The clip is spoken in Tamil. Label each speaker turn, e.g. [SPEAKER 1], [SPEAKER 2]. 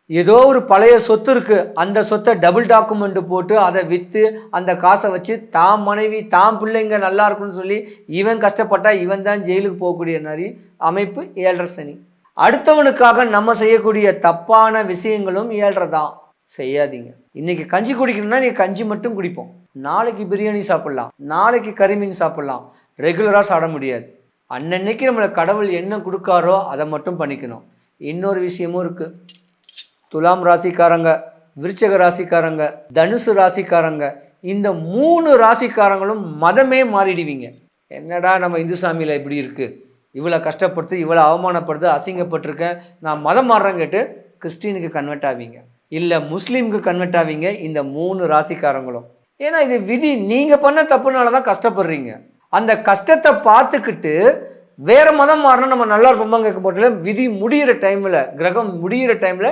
[SPEAKER 1] ஏதோ ஒரு பழைய சொத்து இருக்கு, அந்த சொத்தை டபுள் டாக்குமெண்ட் போட்டு அதை விற்று அந்த காசை வச்சு தாம் மனைவி தாம் பிள்ளைங்க நல்லா இருக்குன்னு சொல்லி இவன் கஷ்டப்பட்டா இவன் தான் ஜெயிலுக்கு போகக்கூடிய மாதிரி அமைப்பு 7.5 சனி. அடுத்தவனுக்காக நம்ம செய்யக்கூடிய தப்பான விஷயங்களும் 7.5 தான். செய்யாதீங்க. இன்னைக்கு கஞ்சி குடிக்கணும்னா நீ கஞ்சி மட்டும் குடிப்போம், நாளைக்கு பிரியாணி சாப்பிடலாம், நாளைக்கு கறிமீன் சாப்பிடலாம், ரெகுலராக சாப்பிட முடியாது. அன்னன்னைக்கு நம்மளை கடவுள் என்ன கொடுக்காரோ அதை மட்டும் பண்ணிக்கணும். இன்னொரு விஷயமும் இருக்கு. துலாம் ராசிக்காரங்க, விருச்சக ராசிக்காரங்க, தனுசு ராசிக்காரங்க, இந்த 3 ராசிக்காரங்களும் மதமே மாறிடுவீங்க. என்னடா நம்ம இந்து சாமியில் இப்படி இருக்குது, இவ்வளோ கஷ்டப்படுத்து, இவ்வளோ அவமானப்படுத்து, அசிங்கப்பட்டிருக்கேன், நான் மதம் மாறுறேன்னு கேட்டு கிறிஸ்டினுக்கு கன்வெர்ட் ஆவீங்க, இல்லை முஸ்லீமுக்கு கன்வெர்ட் ஆவீங்க. இந்த 3 ராசிக்காரங்களும். ஏன்னா இது விதி. நீங்கள் பண்ண தப்புனால தான் கஷ்டப்படுறீங்க. அந்த கஷ்டத்தை பார்த்துக்கிட்டு வேற மதம் மாறினா நம்ம நல்லா இருப்போமா கேட்க போட்டில் விதி முடிகிற டைமில், கிரகம் முடிகிற டைமில்